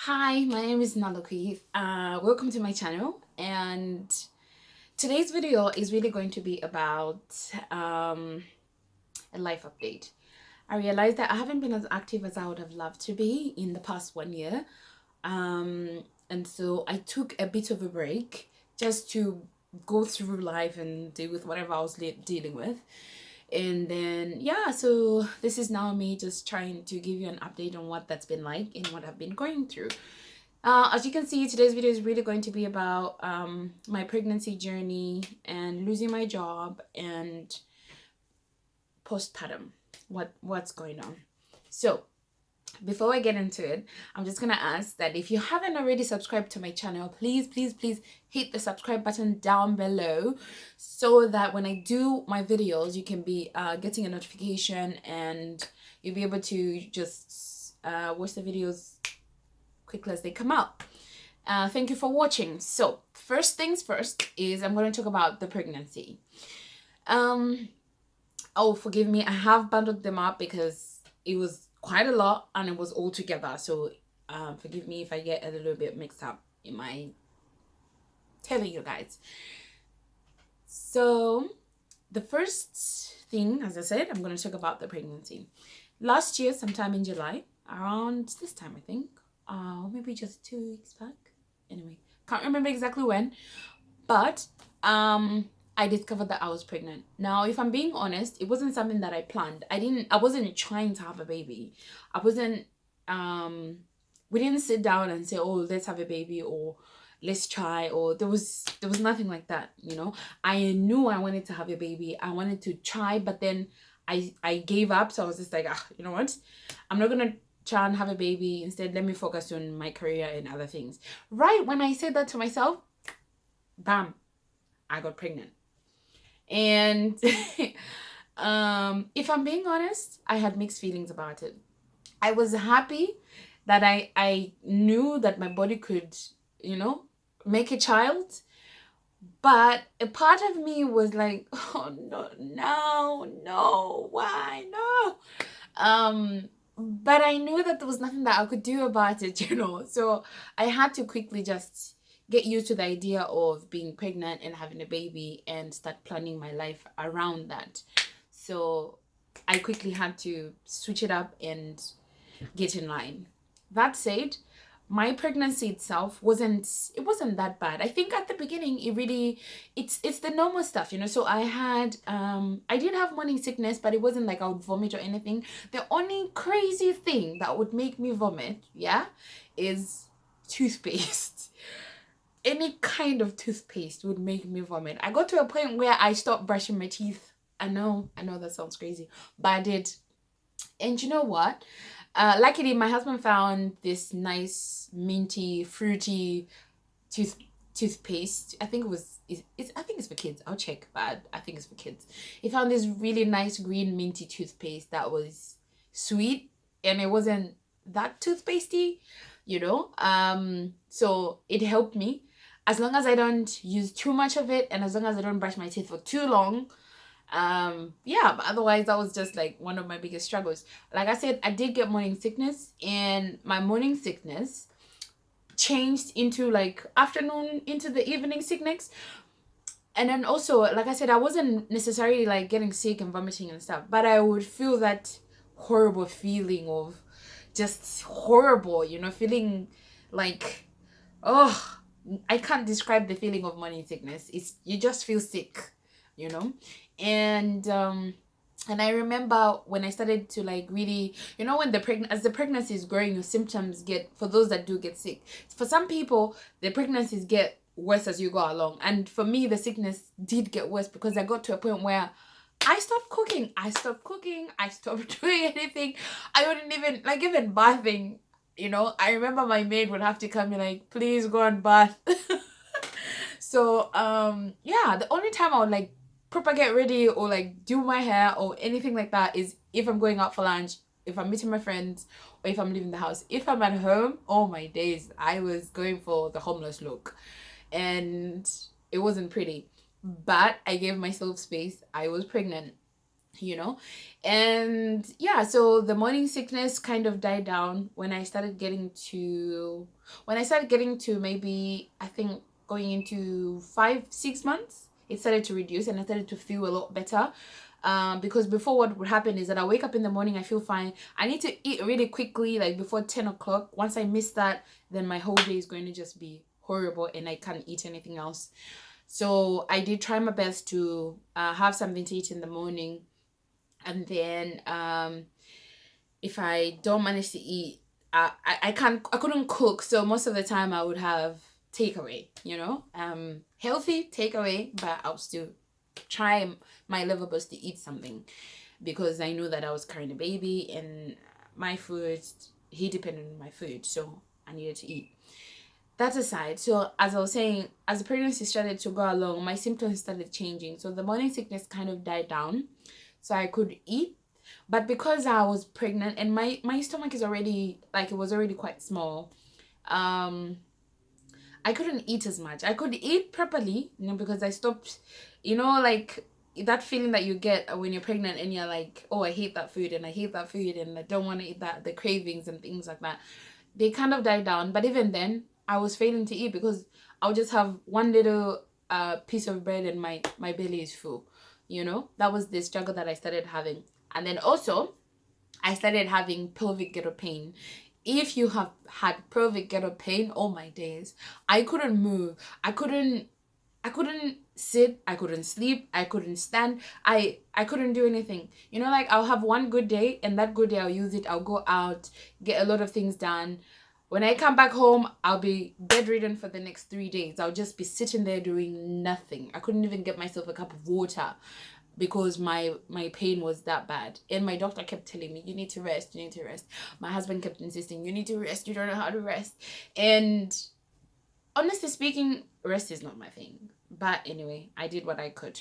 Hi, my name is Naloki. Welcome to my channel, and today's video is really going to be about a life update. I realized that I haven't been as active as I would have loved to be in the past 1 year, and so I took a bit of a break just to go through life and deal with whatever I was dealing with. And then yeah, so this is now me just trying to give you an update on what that's been like and what I've been going through. As you can see, today's video is really going to be about my pregnancy journey and losing my job and postpartum, what's going on. So before I get into it, I'm just gonna ask that if you haven't already subscribed to my channel, please hit the subscribe button down below, so that when I do my videos, you can be getting a notification and you'll be able to just watch the videos quickly as they come out. Thank you for watching. So first things first is I'm going to talk about the pregnancy. Oh, forgive me, I have bundled them up because it was quite a lot and it was all together. So forgive me if I get a little bit mixed up in my telling you guys. So the first thing, as I said, I'm going to talk about the pregnancy. Last year, sometime in July, around this time, I think, maybe just 2 weeks back. Anyway, can't remember exactly when, but I discovered that I was pregnant. Now, if I'm being honest, it wasn't something that I planned. I wasn't trying to have a baby. I wasn't we didn't sit down and say, oh, let's have a baby, or let's try, or there was nothing like that, you know. I knew I wanted to have a baby. I wanted to try, but then I gave up. So I was just like, you know what, I'm not gonna try and have a baby. Instead, let me focus on my career and other things. Right when I said that to myself, bam, I got pregnant. And if I'm being honest, I had mixed feelings about it. I was happy that I knew that my body could, you know, make a child. But a part of me was like, oh no, why no? But I knew that there was nothing that I could do about it, you know. So I had to quickly just get used to the idea of being pregnant and having a baby and start planning my life around that. So I quickly had to switch it up and get in line. That said, my pregnancy itself wasn't that bad. I think at the beginning it's the normal stuff, you know. So I did have morning sickness, but it wasn't like I would vomit or anything. The only crazy thing that would make me vomit, yeah, is toothpaste. Any kind of toothpaste would make me vomit. I got to a point where I stopped brushing my teeth. I know that sounds crazy, but I did. And you know what? Luckily, my husband found this nice minty, fruity tooth toothpaste. I think I think it's for kids. I'll check, but I think it's for kids. He found this really nice green minty toothpaste that was sweet and it wasn't that toothpastey, you know. So it helped me as long as I don't use too much of it and as long as I don't brush my teeth for too long. Yeah, but otherwise that was just like one of my biggest struggles. Like I said, I did get morning sickness, and my morning sickness changed into like afternoon into the evening sickness. And then also, like I said, I wasn't necessarily like getting sick and vomiting and stuff, but I would feel that horrible feeling of just horrible, you know, feeling like, oh, I can't describe the feeling of morning sickness. It's, you just feel sick, you know. And I remember when I started to like really, you know, when as the pregnancy is growing, your symptoms get, for those that do get sick, for some people the pregnancies get worse as you go along, and for me the sickness did get worse because I got to a point where I stopped cooking, I stopped doing anything. I wouldn't even bathing, you know. I remember my maid would have to come and like, please go and bath. So yeah, the only time I would like proper get ready or like do my hair or anything like that is if I'm going out for lunch, if I'm meeting my friends, or if I'm leaving the house. If I'm at home, oh my days, I was going for the homeless look, and it wasn't pretty. But I gave myself space. I was pregnant. you know. And yeah, so the morning sickness kind of died down when I started getting to maybe, I think, going into 5 6 months. It started to reduce and I started to feel a lot better. Because before, what would happen is that I wake up in the morning, I feel fine, I need to eat really quickly, like before 10 o'clock. Once I miss that, then my whole day is going to just be horrible and I can't eat anything else. So I did try my best to have something to eat in the morning. And then if I don't manage to eat, I couldn't cook, so most of the time I would have takeaway, healthy takeaway, but I'll still try my level best to eat something, because I knew that I was carrying a baby and my food, he depended on my food, so I needed to eat. That aside, so as I was saying, as the pregnancy started to go along, my symptoms started changing. So the morning sickness kind of died down, so I could eat. But because I was pregnant and my stomach is already, like, it was already quite small, um I couldn't eat as much. I could eat properly, because I stopped, like that feeling that you get when you're pregnant and you're like, oh, I hate that food and I hate that food and I don't want to eat that, the cravings and things like that. They kind of died down. But even then, I was failing to eat because I would just have one little piece of bread and my belly is full. That was the struggle that I started having. And then also, I started having pelvic ghetto pain. If you have had pelvic ghetto pain, oh my days, I couldn't move. I couldn't sit, I couldn't sleep, I couldn't stand. I couldn't do anything. Like, I'll have one good day, and that good day I'll use it. I'll go out, get a lot of things done. When I come back home, I'll be bedridden for the next 3 days. I'll just be sitting there doing nothing. I couldn't even get myself a cup of water because my pain was that bad. And my doctor kept telling me, you need to rest, you need to rest. My husband kept insisting, you need to rest, you don't know how to rest. And honestly speaking, rest is not my thing. But anyway, I did what I could.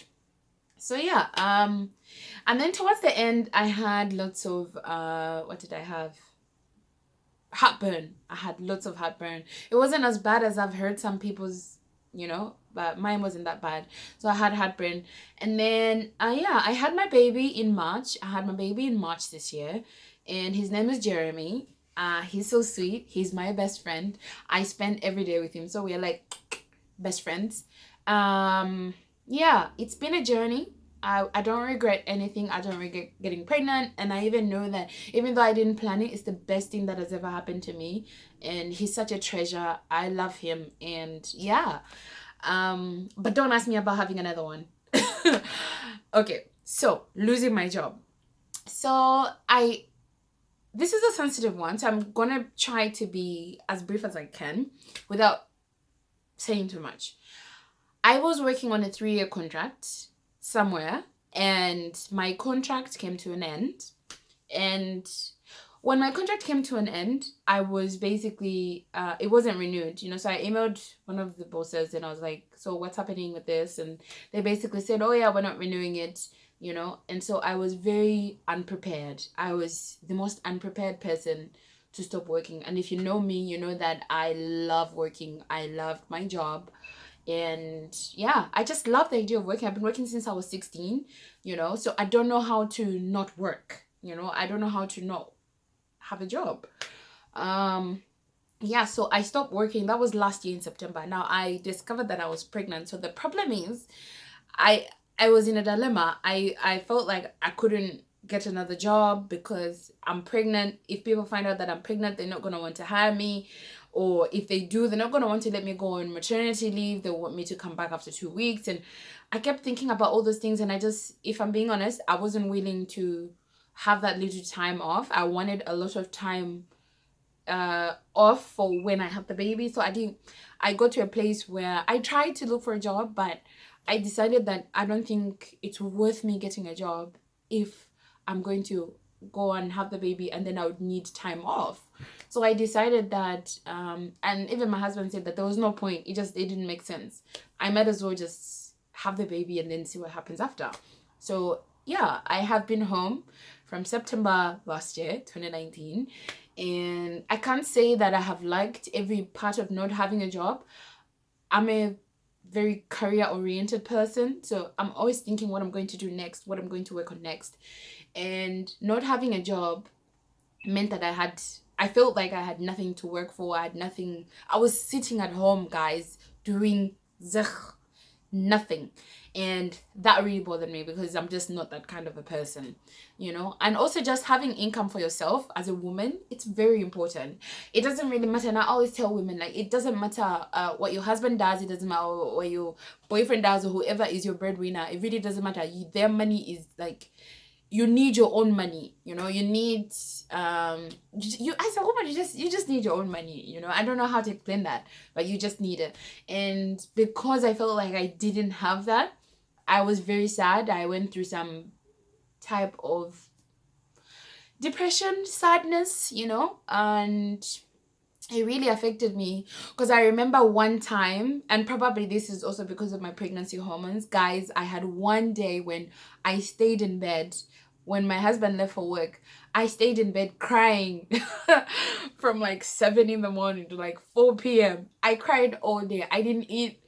So yeah, and then towards the end, I had lots of what did I have? Heartburn. I had lots of heartburn. It wasn't as bad as I've heard some people's, but mine wasn't that bad. So I had heartburn. And then yeah, I had my baby in March. I had my baby in March this year, and his name is Jeremy. He's so sweet. He's my best friend. I spend every day with him, so we're like best friends. Yeah, it's been a journey. I don't regret anything. I don't regret getting pregnant. And I even know that even though I didn't plan it, it's the best thing that has ever happened to me. And he's such a treasure. I love him. And yeah. But don't ask me about having another one. Okay, so losing my job. So this is a sensitive one, so I'm gonna try to be as brief as I can without saying too much. I was working on a 3-year contract somewhere, and my contract came to an end. And when my contract came to an end, I was basically, it wasn't renewed, so I emailed one of the bosses and I was like, so what's happening with this? And they basically said, oh yeah, we're not renewing it, and so I was very unprepared. I was the most unprepared person to stop working. And if you know me, you know that I love working. I loved my job. And yeah, I just love the idea of working. I've been working since I was 16, so I don't know how to not work. I don't know how to not have a job. Yeah, so I stopped working. That was last year in September. Now I discovered that I was pregnant. So the problem is, I was in a dilemma. I felt like I couldn't get another job because I'm pregnant. If people find out that I'm pregnant, they're not going to want to hire me. Or if they do, they're not going to want to let me go on maternity leave. They want me to come back after 2 weeks. And I kept thinking about all those things. And if I'm being honest, I wasn't willing to have that little time off. I wanted a lot of time off for when I had the baby. So I got to a place where I tried to look for a job, but I decided that I don't think it's worth me getting a job if I'm going to go and have the baby and then I would need time off. So I decided that, and even my husband said that there was no point. It didn't make sense. I might as well just have the baby and then see what happens after. So yeah, I have been home from September last year, 2019. And I can't say that I have liked every part of not having a job. I'm a very career oriented person. So I'm always thinking what I'm going to do next, what I'm going to work on next. And not having a job meant that I felt like I had nothing to work for. I had nothing. I was sitting at home, guys, doing nothing. And that really bothered me because I'm just not that kind of a person, you know. And also just having income for yourself as a woman, it's very important. It doesn't really matter. And I always tell women, like, it doesn't matter what your husband does. It doesn't matter what your boyfriend does or whoever is your breadwinner. It really doesn't matter. Their money is like, you need your own money, you know. You need you as a woman, you just need your own money, you know. I don't know how to explain that, but you just need it. And because I felt like I didn't have that, I was very sad. I went through some type of depression, sadness, you know. And it really affected me because I remember one time, and probably this is also because of my pregnancy hormones, guys. I had one day when I stayed in bed when my husband left for work. I stayed in bed crying from like 7 in the morning to like 4 p.m. I cried all day. I didn't eat.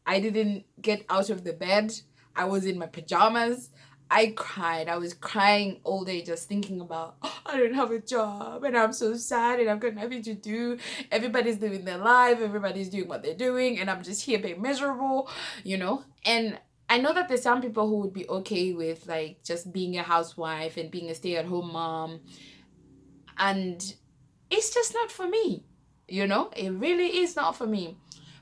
I didn't get out of the bed. I was in my pajamas. I cried. I was crying all day just thinking about, oh, I don't have a job and I'm so sad and I've got nothing to do. Everybody's living their life. Everybody's doing what they're doing and I'm just here being miserable, you know. And I know that there's some people who would be okay with like just being a housewife and being a stay-at-home mom. And it's just not for me, you know. It really is not for me.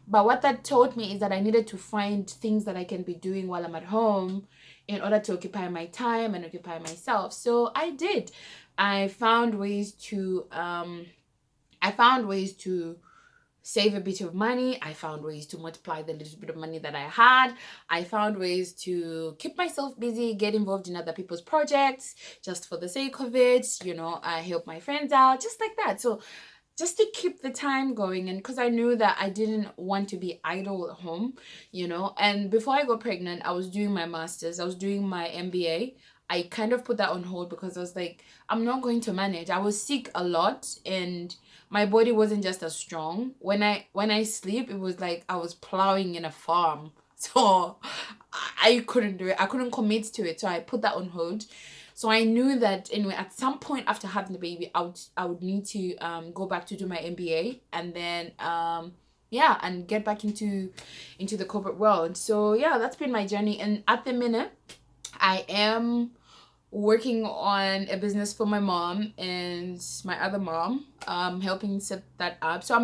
But what that taught me is that I needed to find things that I can be doing while I'm at home in order to occupy my time and occupy myself. So I did. I found ways to save a bit of money. I found ways to multiply the little bit of money that I had. I found ways to keep myself busy, get involved in other people's projects just for the sake of it. You know, I help my friends out, just like that. So just to keep the time going, and because I knew that I didn't want to be idle at home, you know. And before I got pregnant, I was doing my master's, I was doing my MBA. I kind of put that on hold because I was like, I'm not going to manage. I was sick a lot and my body wasn't just as strong. When I sleep, it was like I was plowing in a farm. So I couldn't do it. I couldn't commit to it. So I put that on hold. So I knew that anyway, at some point after having the baby, I would need to go back to do my MBA and then yeah, and get back into the corporate world. So yeah, that's been my journey. And at the minute, I am working on a business for my mom and my other mom, helping set that up. So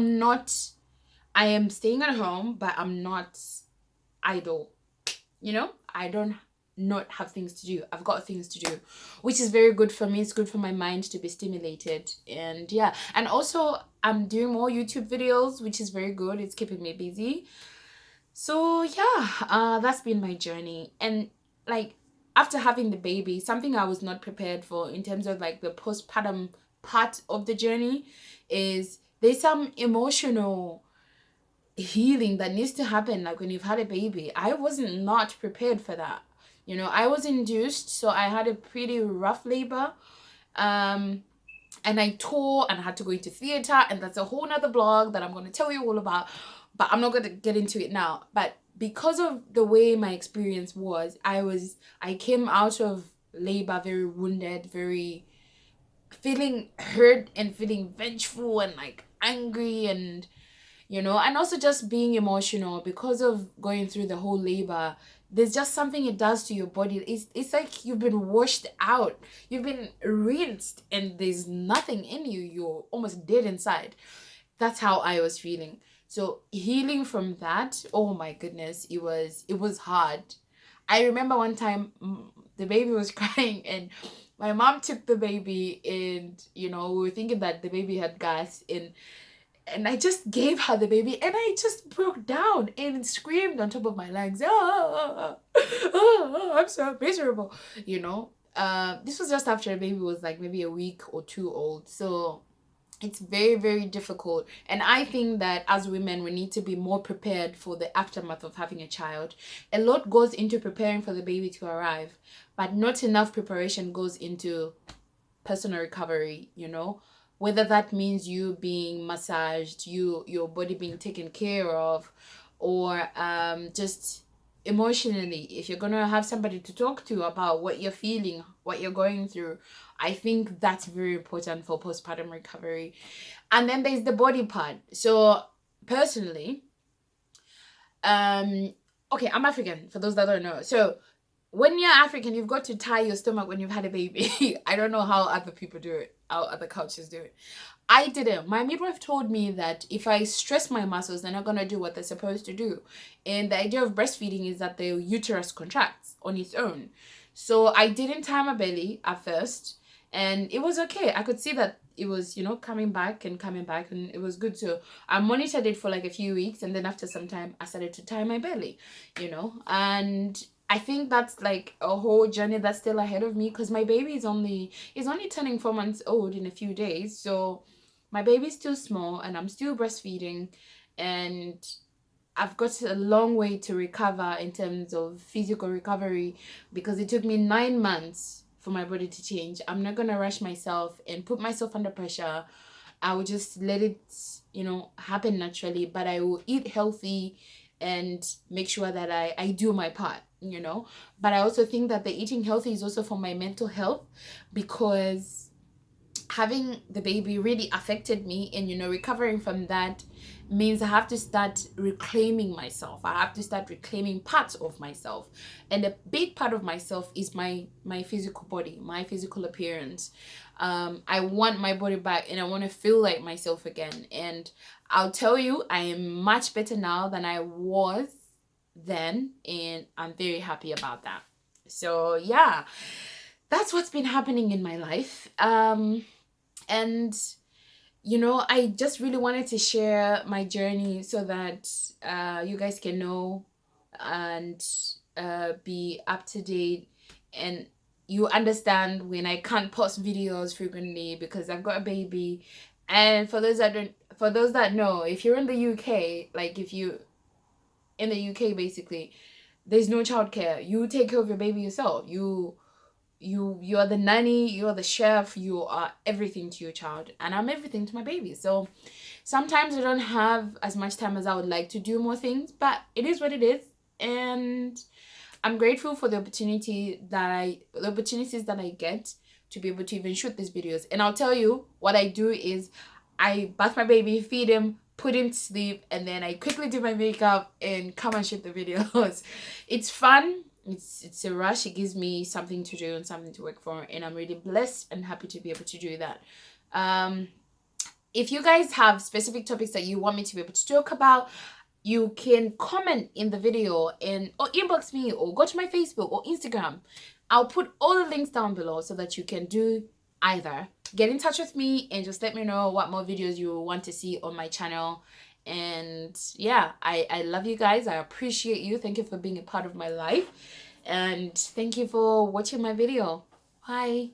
I am staying at home, but I'm not idle. You know, I don't not have things to do. I've got things to do, which is very good for me. It's good for my mind to be stimulated. And yeah, and also I'm doing more YouTube videos, which is very good. It's keeping me busy. So yeah, that's been my journey. And like after having the baby, something I was not prepared for in terms of like the postpartum part of the journey is there's some emotional healing that needs to happen like when you've had a baby. I wasn't not prepared for that. You know, I was induced, so I had a pretty rough labor. And I tore and I had to go into theater, and that's a whole nother blog that I'm going to tell you all about, but I'm not going to get into it now. But because of the way my experience was, I came out of labor very wounded, very feeling hurt and feeling vengeful and like angry, and you know, and also just being emotional because of going through the whole labor. There's just something it does to your body. It's like you've been washed out, you've been rinsed, and there's nothing in you. You're almost dead inside. That's how I was feeling. So healing from that, oh my goodness, it was hard. I remember one time the baby was crying and my mom took the baby, and you know, we were thinking that the baby had gas, and I just gave her the baby and I just broke down and screamed on top of my lungs. I'm so miserable, you know. This was just after the baby was like maybe a week or two old. So it's very, very difficult. And I think that as women, we need to be more prepared for the aftermath of having a child. A lot goes into preparing for the baby to arrive, but not enough preparation goes into personal recovery, you know, whether that means you being massaged, your body being taken care of, or just emotionally, if you're gonna have somebody to talk to about what you're feeling, what you're going through, I think that's very important for postpartum recovery. And then there's the body part. So personally, okay, I'm African, for those that don't know. So when you're African, you've got to tie your stomach when you've had a baby. I don't know how other people do it, how other cultures do it. I didn't. My midwife told me that if I stress my muscles, they're not gonna do what they're supposed to do. And the idea of breastfeeding is that the uterus contracts on its own. So I didn't tie my belly at first, and it was okay. I could see that it was, coming back and coming back, and it was good. So I monitored it for like a few weeks, and then after some time, I started to tie my belly, and I think that's like a whole journey that's still ahead of me, because my baby is only turning 4 months old in a few days. So my baby's still small and I'm still breastfeeding, and I've got a long way to recover in terms of physical recovery, because it took me 9 months for my body to change. I'm not gonna rush myself and put myself under pressure. I will just let it, happen naturally, but I will eat healthy and make sure that I do my part. But I also think that the eating healthy is also for my mental health, because having the baby really affected me, and recovering from that means I have to start reclaiming myself. I have to start reclaiming parts of myself, and a big part of myself is my physical body, my physical appearance. I want my body back, and I want to feel like myself again. And I'll tell you, I am much better now than I was then, and I'm very happy about that. So yeah, that's what's been happening in my life. And I just really wanted to share my journey so that you guys can know and be up to date, and you understand when I can't post videos frequently because I've got a baby. And for those that know, if you're in the UK, like if you in the UK basically, there's no childcare. You take care of your baby yourself. You are the nanny, you are the chef, you are everything to your child, and I'm everything to my baby. So sometimes I don't have as much time as I would like to do more things, but it is what it is. And I'm grateful for the opportunities that I get to be able to even shoot these videos. And I'll tell you, what I do is I bath my baby, feed him, put him to sleep, and then I quickly do my makeup and come and shoot the videos. It's fun. It's a rush. It gives me something to do and something to work for, and I'm really blessed and happy to be able to do that. If you guys have specific topics that you want me to be able to talk about, you can comment in the video or inbox me, or go to my Facebook or Instagram. I'll put all the links down below so that you can do either. Get in touch with me and just let me know what more videos you want to see on my channel. And yeah, I love you guys. I appreciate you. Thank you for being a part of my life. And thank you for watching my video. Bye.